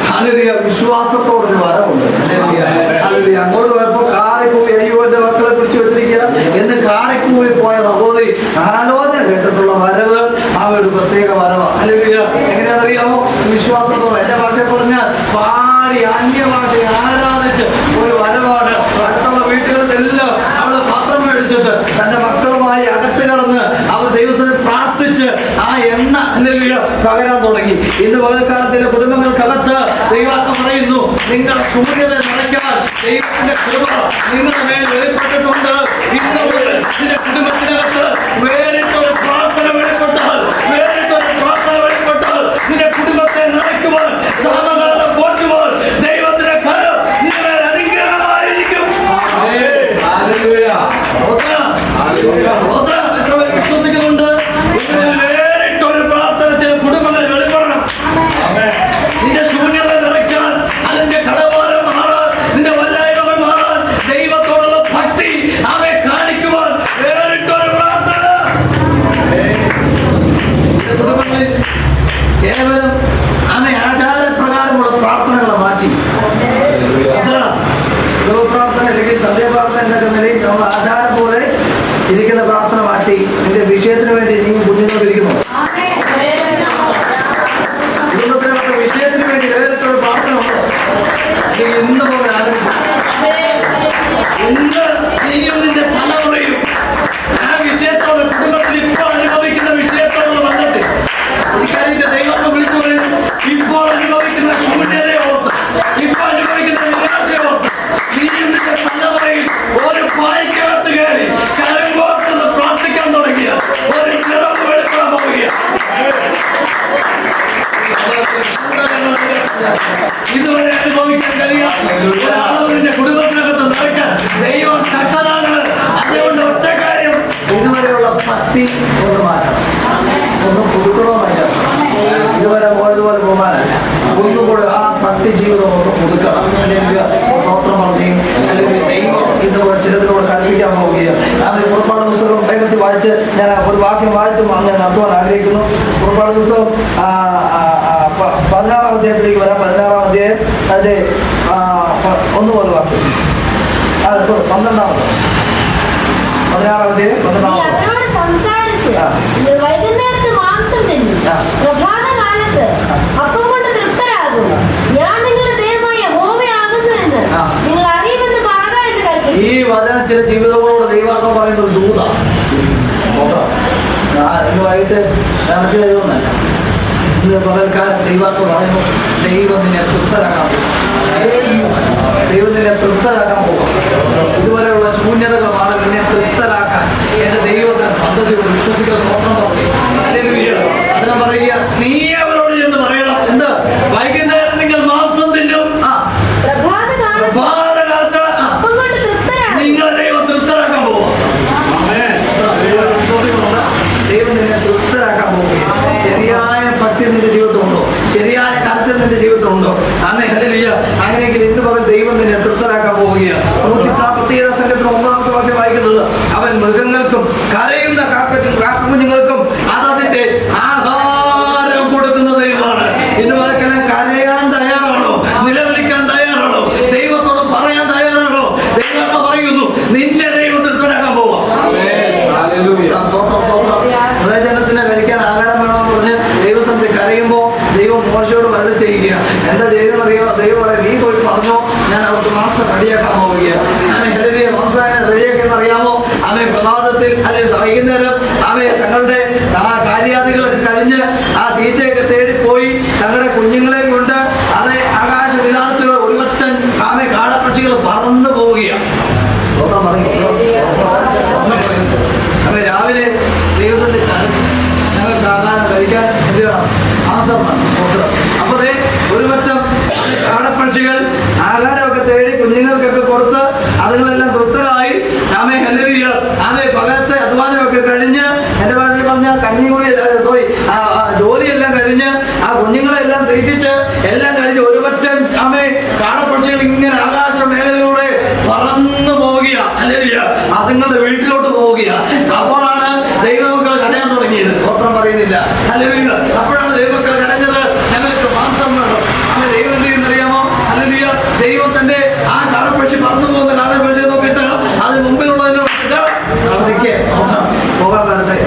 ഹല്ലേലൂയ, വിശ്വാസത്തോടൊരു വരവുണ്ട്. ഹല്ലേലൂയ. അങ്ങോട്ട് പോയപ്പോ കാറിക്കൂവി, അയ്യോ എന്റെ മക്കളെ പിടിച്ചു വെച്ചിരിക്കുക എന്ന് കാറിക്കൂവി പോയ സഹോദരി ആലോചന കേട്ടിട്ടുള്ള വരവ് ആ ഒരു പ്രത്യേക വരവാണ്. ഹല്ലേലൂയ. എങ്ങനെയാണെന്നറിയാമോ? വിശ്വാസത്തോടെ, എന്റെ ഭാഷയെ പറഞ്ഞാൽ പാടി അന്യഭാഷ ആരാധിച്ച് ഒരു വരവാണ്. അടുത്തുള്ള വീട്ടുകളിലെല്ലാം അവള് പാത്രം മേടിച്ചിട്ട് തന്റെ മക്കളുമായി അകത്ത് കടന്ന് അവർ ദൈവത്തിന് പ്രാർത്ഥിച്ച് ആ എണ്ണ പകരാൻ തുടങ്ങി. ഇന്ന് പകൽക്കാലത്തിലെ കുടുംബങ്ങൾക്കകത്ത് ദൈവാത്മ പറയുന്നു, നിങ്ങളുടെ ശൂന്യത നിറയ്ക്കാൻ ദൈവത്തിന്റെ കൃപ നിങ്ങളുടെ മേൽ വെളിപ്പെട്ടിട്ടുണ്ട്. ഇന്ന് മുതൽ നിന്റെ കുടുംബത്തിനകത്ത് വേറിട്ടൊരു പ്രാർത്ഥന വെളിപ്പെട്ടാൽ, വേറിട്ടൊരു പ്രാർത്ഥന വെളിപ്പെട്ടാൽ നിന്റെ കുടുംബത്തെ നിറയ്ക്കുവാൻ, സമകാലം പോറ്റുവാൻ ദൈവത്തിന്റെ കരം നിങ്ങളുടെ അനുഗ്രഹമായിരിക്കും. വിശ്വസിക്കുന്നുണ്ട്. വേറിട്ടൊരു പ്രാർത്ഥന ചില കുടുംബങ്ങൾ വെളിപ്പെടണം. നിന്റെ ശൂന്യത നിറയ്ക്കാൻ, അതിന്റെ കടഭാരം മാറാൻ, നിന്റെ വല്ലായ്മകൾ മാറാൻ, ദൈവത്തോടുള്ള ഭക്തി അവയെ കാണിക്കുവാൻ വേറിട്ടൊരു പ്രാർത്ഥന. കുടുംബങ്ങളിൽ കേവലം അവയെ ആചാരപ്രകാരമുള്ള പ്രാർത്ഥനകളെ മാറ്റി പ്രാർത്ഥന അല്ലെങ്കിൽ സന്ധ്യാപ്രാർത്ഥന എന്നൊക്കെ നിലയിൽ നമ്മൾ ആചാരം പോലെ ഇരിക്കുന്ന പ്രാർത്ഥന മാറ്റി നിന്റെ വിഷയത്തിന് വേണ്ടി നീ മുന്നിലോട്ടിരിക്കുന്നു. കുടുംബത്തിനകത്ത് വിഷയത്തിന് വേണ്ടി വേറിട്ടൊരു പ്രാർത്ഥന ഉണ്ടോ? ഇന്ന് പോലെ ആരംഭിക്കും. ഇന്ന് നീയും നിന്റെ തലമുറയും ആ വിഷയത്തോട്, കുടുംബത്തിൽ ഇപ്പോൾ അനുഭവിക്കുന്ന വിഷയത്തോടുള്ള ബന്ധത്തിൽ ഇക്കാര്യത്തെ ദൈവത്തെ വിളിച്ചു പറയുന്നു. ഇപ്പോൾ അനുഭവിക്കുന്ന ശൂന്യതയെ ഓർത്ത്, ഇപ്പോൾ അനുഭവിക്കുന്ന നിരാശയെ ഓർത്ത് നീയും നിന്റെ തലമുറയും ഒരു പായ്ക്കകത്ത് കയറി കരമ്പോർത്തുനിന്ന് പ്രാർത്ഥിക്കാൻ തുടങ്ങിയ ഒരു നിറവ് വെളിപ്പെടാൻ പോവുക. ഇതുവരെ അനുഭവിക്കാൻ കഴിയാത്ത ഒരളവ് നിന്റെ കുടുംബത്തിനകത്ത് നിറയ്ക്കാൻ ദൈവം ശക്തനാണ്. അതുകൊണ്ട് ഒറ്റ കാര്യം, ഇതുവരെയുള്ള ഭക്തി ഒന്ന് മാറ്റണം, ഒന്ന് പുതുക്കണോ മാറ്റണം. ഇതുവരെ പോയതുപോലെ പോകാനല്ല, ഒന്നുകൂടെ ആ ഭക്തി ജീവിതം ഒന്ന് പുതുക്കണം. അല്ലെങ്കിൽ സ്വത്രം പറഞ്ഞും അല്ലെങ്കിൽ ദൈവം ഇതുപോലെ ചിലതിനോട് കൽപ്പിക്കാൻ പോവുകയും അവർ പുറപ്പാട് പുസ്തകം വേഗത്തിൽ വായിച്ച് ഞാൻ ഒരു വാക്യം വായിച്ച് ഞാൻ നടത്തുവാൻ ആഗ്രഹിക്കുന്നു. പുറപ്പാട് പുസ്തകം 16-ാം അധ്യായത്തിലേക്ക് വരാം. 16-ാം അധ്യായം അതിൻ്റെ 1 വാക്യം, 12-ാമത് 16-ാം അധ്യായം 12-ാമത്. സംസാരിച്ച് വൈകുന്നേരത്ത് മാംസം തിന്നും, പ്രഭാതകാലത്ത് അപ്പം കൊണ്ട് തൃപ്തരാകും. ഞാൻ നിങ്ങളുടെ ദൈവമായ യഹോവയാകുന്നു എന്ന് നിങ്ങൾ അറിയുമെന്ന് പറയുക എന്ന് കൽപ്പിച്ചു. ഈ വചനം ചില ജീവിതങ്ങളോട് ദൈവാത്മാവ് പറയുന്ന ഒരു ദൂതാണ്. വൈകിട്ട് എനിക്ക് ദൈവമല്ല, ഇന്ന് പകൽക്കാലം ദൈവാത്മാവ് പറയുന്നു, ദൈവം നിന്നെ തൃപ്തരാക്കാൻ പോകും. ദൈവം നിന്നെ തൃപ്തരാക്കാൻ പോകും. ഇതുവരെയുള്ള ശൂന്യതകൾ മാറി നിന്നെ തൃപ്തരാക്കാൻ എന്റെ ദൈവത്തിന് പദ്ധതിയോട് വിശ്വസിക്കുന്ന സ്വന്തം പറഞ്ഞു. അതിനെ പറയുക, നീ അവരോട് ചെന്ന് പറയണം, എന്ത്? വൈകുന്നേരം നിങ്ങൾ മാംസം തിന്നും, പ്രഭാതകാലത്ത് നിങ്ങളെ ദൈവം തൃപ്തരാക്കാൻ പോകും. ദൈവം നിന്നെ തൃപ്തരാക്കാൻ പോകുകയും ശരിയായ ഭക്തി നിന്റെ ജീവിതത്തിലുണ്ടോ, ശരിയായ കർച്ചൽ നിന്റെ ജീവിതത്തിലുണ്ടോ? ഹല്ലേലൂയ. അങ്ങനെയെങ്കിൽ ഇന്ന് പകൽ ദൈവം നിന്നെ തൃപ്തരാക്കാൻ പോവുകയാണ്. 147 സംഘത്തിന് 1-ാമത്തെ വാക്യം വായിക്കുന്നത്, അവൻ മൃഗങ്ങൾക്കും കരയുന്ന കാക്കക്കുഞ്ഞുങ്ങൾക്കും അതതിന്റെ ആഹാരം കൊടുക്കുന്ന ദൈവമാണ്. ഇന്ന് പകൽ കരയാൻ തയ്യാറാണോ? നിലവിളിക്കാൻ തയ്യാറാണോ? ദൈവത്തോട് പറയാൻ തയ്യാറാണോ? ദൈവം പറയുന്നു, നിന്റെ ദൈവം തൃപ്തരാക്കാൻ പോവാം. ജനത്തിന് കഴിക്കാൻ ആഹാരം വേണമെന്ന് പറഞ്ഞ് ദൈവസന്ധി കരയുമ്പോൾ ദൈവം മോശയോട് വരവ് ചെയ്യുക. എന്താ ചെയ്യുന്ന അറിയാമോ? ദൈവം പറയാം, നീ പോയി പറഞ്ഞോ, ഞാൻ അവർക്ക് മാംസം റെഡിയാക്കാൻ പോവുകയാണ്. ഹല്ലേലൂയ. മാംസം റെഡിയാക്കിയെന്ന് അറിയാമോ? അവൻ പ്രഭാതത്തിൽ അല്ലെങ്കിൽ വൈകുന്നേരം അവൻ തങ്ങളുടെ ആ കാര്യാദികളൊക്കെ കഴിഞ്ഞ് ആ തീറ്റയൊക്കെ തേടിപ്പോയി തങ്ങളുടെ കുഞ്ഞുങ്ങളെ കൊണ്ട് അത് ആകാശ വിധാനത്തിലുള്ള ഒരുവറ്റൻ ആമെ കാടപ്പക്ഷികൾ പറന്നു പോവുകയാണ്. അവൻ രാവിലെ ദൈവത്തിൽ ഞങ്ങൾക്ക് ആഹാരം കഴിക്കാൻ എന്ത് വേണം? മാംസം വേണം. അപ്പോൾ ഒരു പറ്റം കാടപ്പക്ഷികൾ ആഹാരമൊക്കെ തേടി കുഞ്ഞുങ്ങൾക്കൊക്കെ കൊടുത്ത് അതുങ്ങളെല്ലാം തൃപ്തരായി. ആമേ ഹല്ലേലൂയ. ആമേ പകലത്തെ അധ്വാനമൊക്കെ കഴിഞ്ഞ്, എൻ്റെ ഭാഷയിൽ പറഞ്ഞാൽ ജോലിയെല്ലാം കഴിഞ്ഞ് ആ കുഞ്ഞുങ്ങളെല്ലാം തീറ്റിച്ച് എല്ലാം കഴിഞ്ഞ് ഒരു പറ്റം ആമേ കാടപ്പക്ഷികൾ ഇങ്ങനെ ആകാശ മേഖലയിലൂടെ പറന്നു പോവുകയാ. ഹല്ലേലൂയ. അതുങ്ങളുടെ വീട്ടിലോട്ട് പോവുകയാ. അപ്പോഴാണ് ദൈവമക്കൾ കരയാൻ തുടങ്ങിയത്. പത്രം പറയുന്നില്ല. ഹല്ലേലൂയ. അപ്പോഴാണ് ദൈവമക്കൾ കരഞ്ഞത്, ഞങ്ങൾക്ക് മാംസം വേണം. അങ്ങനെ ദൈവം എന്ത് ചെയ്യുന്നറിയാമോ? ഹല്ലേലൂയ. ദൈവത്തിന്റെ ആ കാടപ്പക്ഷി പറന്നു പോകുന്ന കാടപ്പക്ഷി നോക്കിയിട്ട് അതിന് മുമ്പിലുള്ളതിനെ പോകാൻ വരട്ടെ.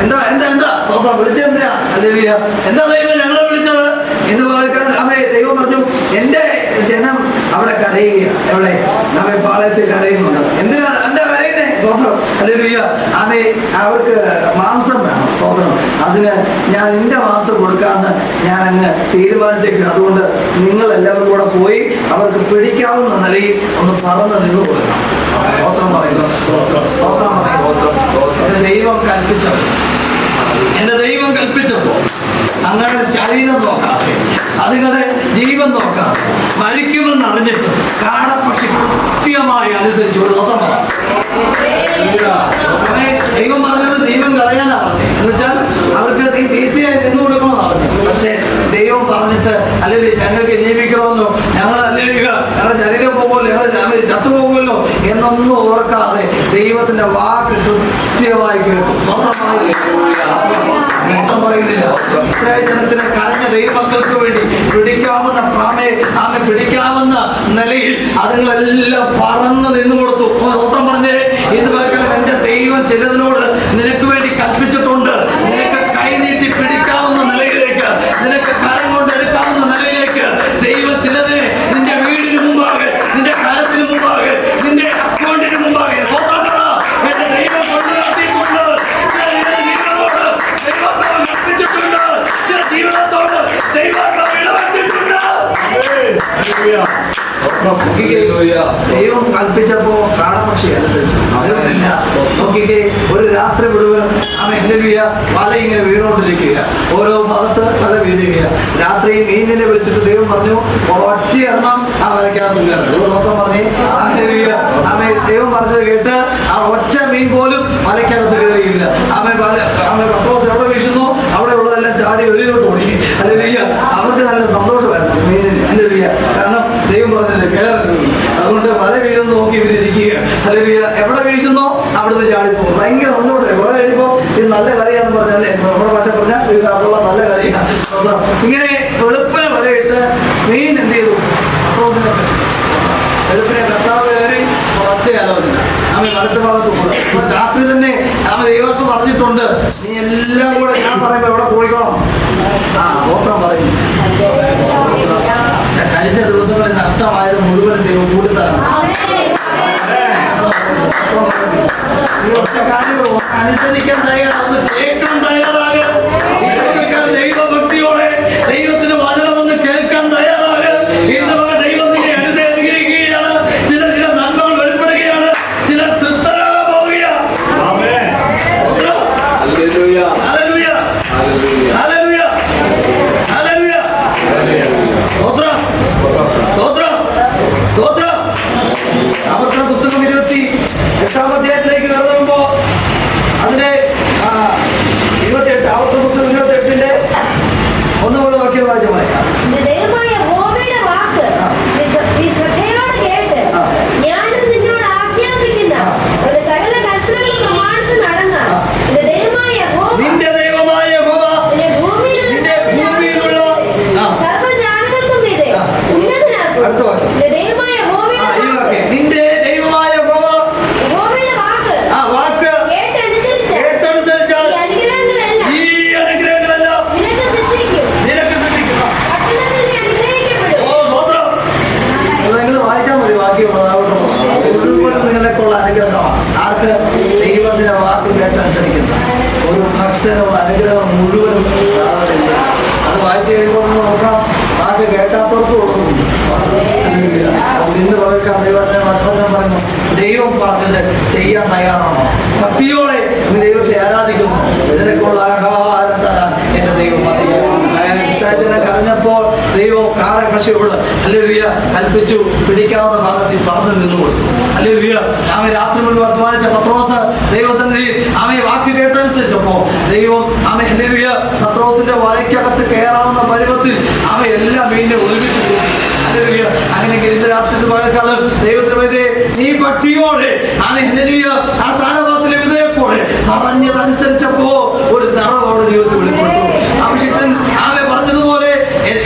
എന്താ എന്താ എന്താ വിളിച്ചെന്തിനാ? ഹല്ലേലൂയ. എന്താ ദൈവം ഞങ്ങളെ വിളിച്ചത് എന്ന് പറയുന്നത്? അവയെ ദൈവം പറഞ്ഞു, എന്റെ ജനം അവിടെ കരയുക. എവിടെ? നമ്മെ പാളയത്തിൽ കരയുന്നുണ്ട്. എന്തിനാ എന്താ കരയുന്നേ? സ്വതന്ത്രം ഹല്ലേലൂയ. ആമേ അവർക്ക് മാംസം വേണം സ്വതന്ത്രം. അതിന് ഞാൻ നിന്റെ മാംസം കൊടുക്കാമെന്ന് ഞാൻ അങ്ങ് തീരുമാനിച്ചേക്കും. അതുകൊണ്ട് നിങ്ങൾ എല്ലാവരും കൂടെ പോയി അവർക്ക് പിടിക്കാവുന്ന നിലയിൽ ഒന്ന് പറന്ന് നിന്ന് കൊടുക്കണം. സ്തോത്രം പറയുന്നു. സ്തോത്രം പറയുന്നു. ദൈവം കൽപ്പിച്ചത്, എന്റെ ദൈവം കൽപ്പിച്ചപ്പോ അങ്ങനെ ശരീരം നോക്കാതെ അതുങ്ങളുടെ ജീവൻ നോക്കാതെ മരിക്കുമെന്ന് അറിഞ്ഞിട്ട് കാടപ്പക്ഷി കൃത്യമായി അനുസരിച്ചു. ദൈവം പറഞ്ഞത് ദൈവം കളയാനാണ് പറഞ്ഞത്. എന്ന് വെച്ചാൽ അവർക്ക് തീറ്റയായി നിന്ന് കൊടുക്കണമെന്ന് പറഞ്ഞു. പക്ഷെ ദൈവം പറഞ്ഞിട്ട് അല്ലെങ്കിൽ ഞങ്ങൾക്ക് ജീവിക്കണമെന്നോ ഞങ്ങൾ അല്ലെങ്കിൽ ഞങ്ങളുടെ ശരീരം പോകുമല്ലോ ഞങ്ങൾ ചത്തുപോകുമല്ലോ എന്നൊന്നും ഓർക്കാതെ ദൈവത്തിന്റെ വാക്ക് കൃത്യമായി കേൾക്കും. സ്വന്തം പറയുന്നില്ല. ഇസ്രായേൽ ജനത്തിന് കരഞ്ഞ ദൈവമക്കൾക്ക് വേണ്ടി പിടിക്കാവുന്ന ആമെ പിടിക്കാവുന്ന നിലയിൽ അതുങ്ങളെല്ലാം പറന്ന് നിന്നു കൊടുത്തു. സ്വന്തം പറഞ്ഞേ ഇന്ന് പകരം എന്റെ ദൈവം ചിലതിനോട് നിനക്ക് വേണ്ടി കൽപ്പിച്ചിട്ടുണ്ട്. നിനക്ക് കൈനീട്ടി പിടിക്കാവുന്ന നിലയിലേക്ക്, നിനക്ക് കരം കൊണ്ട് എടുക്കാവുന്ന നിലയിലേക്ക് ദൈവം ചിലതിനെ നിന്റെ വീടിന് മുമ്പാകെ, നിന്റെ കരത്തിന് മുമ്പാകെ, നിന്റെ അക്കൗണ്ടിന് മുമ്പാകെ എന്റെ ദൈവം കൊണ്ടുനടത്തിയിട്ടുണ്ട്. ചില ജീവിതത്തോട് ദൈവം ഇടപെട്ടിട്ടുണ്ട്. ദൈവം കൽപ്പിച്ചപ്പോ കാടപക്ഷി അനുസരിച്ചു. അറിയുന്നില്ല. നോക്കിക്കേ, ഒരു രാത്രി മുഴുവൻ വല ഇങ്ങനെ വീണുകൊണ്ടിരിക്കുക, ഓരോ ഭാഗത്ത് വല വീഴുക. രാത്രി മീനിനെ വിളിച്ചിട്ട് ദൈവം പറഞ്ഞു ഒറ്റ എണ്ണം ആ വലയ്ക്കകത്ത് പറഞ്ഞേ. ദൈവം പറഞ്ഞത് കേട്ട് ആ ഒറ്റ മീൻ പോലും വലയ്ക്കകത്ത് കയറിയില്ല. പത്രോസ് എവിടെ വീശുന്നു അവിടെ ഉള്ളതെല്ലാം ചാടി വെളിയിലോട്ട് ഓടി. അല്ലെങ്കിൽ അവർക്ക് നല്ല സന്തോഷമായിരുന്നു മീനിന്. അല്ലെങ്കിൽ കാരണം ദൈവം പറഞ്ഞില്ലേ കയറുന്നു. അതുകൊണ്ട് വല വീഴുന്നു നോക്കി ഇവരിയ്ക്കുക. അല്ലെങ്കിൽ എവിടെ വീശുന്നോ അവിടുന്ന് ചാടിപ്പോകും. ഭയങ്കര സന്തോഷമായി. കുറെ കഴിയുമ്പോൾ ഇത് നല്ല കളിയാന്ന് പറഞ്ഞാലേ നമ്മുടെ ഭാഷ പറഞ്ഞാൽ ഇതിനുള്ള നല്ല കളിയാണ്. ഇങ്ങനെ വെളുപ്പിനെ വലയിട്ട് മീൻ എന്ത് ചെയ്തു? വെളുപ്പിനെ കർത്താവ് കയറി ഒറ്റ ആലോചന വലത്തെ ഭാഗത്ത് പോകും. രാത്രി തന്നെ ദൈവർക്ക് പറഞ്ഞിട്ടുണ്ട് നീ എല്ലാം കൂടെ ഞാൻ പറയുമ്പോ എവിടെ കൂടിക്കണം. ഗോത്രം പറയും. കഴിഞ്ഞ ദിവസങ്ങളിൽ നഷ്ടമായത് മുഴുവൻ ദൈവം കൂടിത്തരണം. അനുസരിക്കാൻ തയ്യാറാണ്, കേൾക്കാൻ തയ്യാറാകും. ദൈവഭക്തിയോടെ ദൈവത്തിന് വചനമൊന്ന് കേൾക്കാൻ തയ്യാറാകും. ഇന്ന് ദൈവത്തിനെ അനുസരിക്കുകയാണ്. ചില നന്മകൾ വെളിപ്പെടുകയാണ്. ചിലർ തൃപ്തരാകാൻ പോവുകയാണ്. ആവർത്തന പുസ്തകം 28-ാം അധ്യായത്തിലേക്ക് കടന്നുമ്പോ അതിന്റെ 28 ആവർത്തന പുസ്തകം 28-ന്റെ 1 മുതൽ വാക്യം വായിക്കാം. നിന്റെ ദൈവമായ യഹോവ നിന്റെ ഭൂമിയിലുള്ള അടുത്ത വാക്യം നിന്റെ ദൈവമായ വാക്ക് കേട്ടനുസരിച്ചാൽ ഈ അനുഗ്രഹങ്ങളെല്ലാം നിനക്ക് സിദ്ധിക്കും. നിങ്ങൾ വായിച്ചാൽ മതി. ബാക്കിയുള്ളത് നിങ്ങൾക്കുള്ള അനുഗ്രഹമാണ്. ആർക്ക്? ദൈവത്തിന്റെ വാക്ക് കേട്ടനുസരിക്കുന്ന ഒരു ഭക്തനുള്ള അനുഗ്രഹം മുഴുവനും അത് വായിച്ചു കഴിയുമ്പോൾ നോക്കാം. വാക്ക് കേട്ടാത്തവർക്ക് കൊടുക്കുന്നുണ്ട്. ഇന്ന് പകർക്കാൻ ദൈവത്തെ വചനം പറയുന്നു. ദൈവം പറഞ്ഞത് ചെയ്യാൻ തയ്യാറാണോ? ഭക്തിയോടെ നീ ദൈവത്തെ ആരാധിക്കുന്നു. ഇതിനൊക്കെയുള്ള ആഹാരം തരാൻ എന്റെ ദൈവം കരഞ്ഞപ്പോൾ ദൈവം കാടകൃഷിയോട് ഹല്ലേലൂയ കൽപ്പിച്ചു. പിടിക്കാവുന്ന ഭാഗത്തിൽ പറന്ന് നിന്നു കൊടുത്തു. ഹല്ലേലൂയ. ആമേ രാത്രി മുഴുവൻ വർത്തമാനിച്ച പത്രോസ് ദൈവസന്നിധിയിൽ ആമേ വാക്ക് കേട്ടനുസരിച്ചപ്പോ ദൈവം ആമേ ഹല്ലേലൂയ പത്രോസിന്റെ വലയ്ക്കകത്ത് കയറാവുന്ന പരുവത്തിൽ ആമേ എല്ലാ മീനിനെ ഒതുക്കിച്ചു. അങ്ങനെ ഇന്ന് രാത്രി പകൽക്കാലം ദൈവത്തിന് നീ ഭക്തിയോടെ ആമേ ഹല്ലേലൂയ ആ സാരഭാഗത്തിലെ വിധേയപ്പോടെ പറഞ്ഞതനുസരിച്ചപ്പോ ഒരു നിറവോടെ ദൈവത്തിൽ വെളിപ്പെട്ടു. അഭിഷിക്തൻ ആമേ പറഞ്ഞതുപോലെ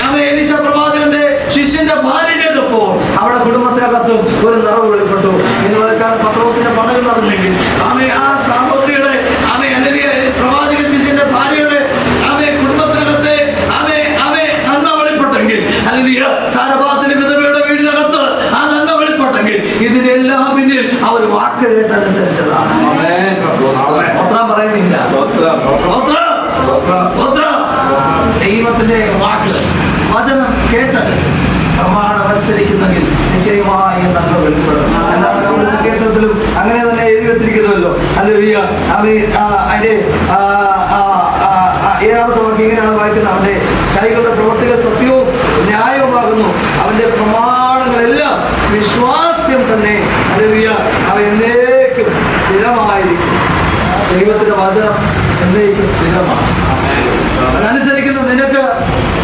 ആമേ എലീശ പ്രവാചകന്റെ ശിഷ്യന്റെ ഭാര്യ ചെയ്തപ്പോൾ അവിടെ കുടുംബത്തിനകത്തും ഒരു നിറവ് വെളിപ്പെട്ടു. ഇന്ന് പകൽക്കാലം പത്രോസിന്റെ പടകൾ നടന്നെങ്കിൽ ആമേ ആ സഹോദരിയുടെ ആമേ ഹല്ലേലൂയ പ്രവാചക ശിഷ്യന്റെ ഭാര്യയുടെ ആമേ കുടുംബത്തിനകത്തെ ആമേ നന്മ വെളിപ്പെട്ടെങ്കിൽ ഹല്ലേലൂയ സാരഭാഗത്തിലെ വിധവയുടെ വീടിനകത്ത് ആ നന്മ വെളിപ്പെട്ടെങ്കിൽ ഇതിനെല്ലാം പിന്നിൽ അവർ വാക്ക് കേട്ടനുസരിച്ചതാണ്. അനുസരിക്കുന്നെങ്കിൽ നിശ്ചയമായി നന്മ വെളിപ്പെടും. എന്താണ് നമ്മൾ സങ്കീർത്തനത്തിലും അങ്ങനെ തന്നെ എഴുതി വെച്ചിരിക്കുന്നുവല്ലോ. ഹല്ലേലൂയ. അതിന്റെ 7-ാമത്തെ വാക്യം ഇങ്ങനെയാണ് വായിക്കുന്നത്: അവന്റെ കൈകളുടെ പ്രവൃത്തികൾ സത്യവും ന്യായവുമാകുന്നു, അവന്റെ പ്രമാണങ്ങളെല്ലാം വിശ്വാസ്യം തന്നെ. ഹല്ലേലൂയ. അവ എന്നേക്കും സ്ഥിരമായിരിക്കും. ദൈവത്തിന്റെ വചനം എന്നേക്കും സ്ഥിരമാണ്. അതനുസരിക്കുന്ന നിനക്ക്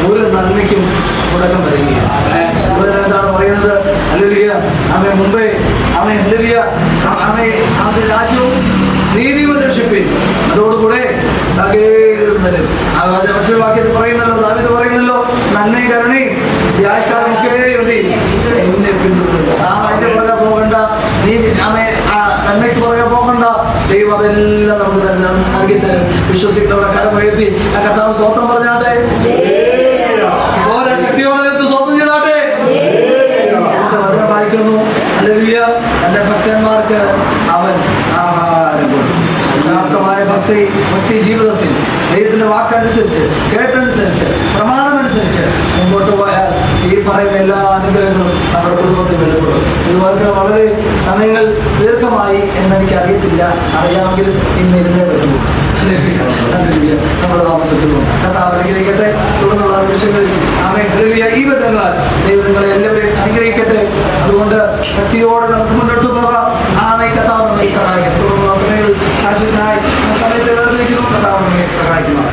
ഒരു നന്മയ്ക്കും തുടക്കം വരികയാണ്. എന്താണ് പറയുന്നത്? ഹല്ലേലൂയ. അവൻ മുമ്പേ ഹല്ലേലൂയ അവന്റെ രാജ്യവും നീതിയും രക്ഷിപ്പിൻ, അതോടുകൂടെ സകലരും തരും. മറ്റൊരു വാക്യത്തിൽ പറയുന്നല്ലോ, ദാവീദ് പറയുന്നല്ലോ, നന്മയും കരുണയും യാഷ്കാലമൊക്കെ എന്നെ പിന്തുടരുന്നു. അതിന്റെ പുറകെ പോകണ്ട, നീ നന്മയ്ക്ക് പുറകെ പോകണ്ട. ദൈവം അതെല്ലാം നമുക്ക് തന്നെ നൽകി തരും. വിശ്വസിക്കുന്നവരുടെ കരം ഉയർത്തി ആ കർത്താവ് സ്തോത്രം പറഞ്ഞാട്ടെ. ഓരോ ശക്തിയോടെ സ്തോത്രം ചെയ്താട്ടെ. വചനം വായിക്കുന്നു. ഹല്ലേലൂയ. തന്റെ ഭക്തന്മാർക്ക് അവൻ ആഹാരം കൊടുക്കും. യഥാർത്ഥമായ ഭക്തി ജീവിതത്തിൽ ദൈവത്തിന്റെ വാക്കനുസരിച്ച്, കേട്ടനുസരിച്ച്, പ്രമാണമനുസരിച്ച് മുമ്പോട്ട് പോയാൽ ഈ പറയുന്ന എല്ലാ അനുഗ്രഹങ്ങളും നമ്മുടെ കുടുംബത്തിൽ വെളിപ്പെടും. ഇതുപോലെ വളരെ സമയങ്ങൾ ദീർഘമായി എന്നെനിക്ക് അറിയത്തില്ല, അറിയാമെങ്കിൽ ഇന്ന് ഇരുന്നേ പറ്റുള്ളൂ. നമ്മുടെ താമസത്തിലും കർത്താവ് അനുഗ്രഹിക്കട്ടെ. തുടർന്നുള്ള വിഷയങ്ങളിൽ ഈ വചനങ്ങളാൽ ദൈവം നിങ്ങളെ എല്ലാവരെയും അനുഗ്രഹിക്കട്ടെ. അതുകൊണ്ട് ഭക്തിയോടെ നമുക്ക് മുന്നോട്ട് പോകാം. കർത്താവ് നമ്മെ സഹായിക്കട്ടെ. തുടർന്നുള്ള സമയങ്ങളിൽ സാക്ഷ്യത്തിനായി സമയത്ത് വേർതിരിക്കുന്നു. കർത്താവ് നമ്മെ സഹായിക്കുന്നു.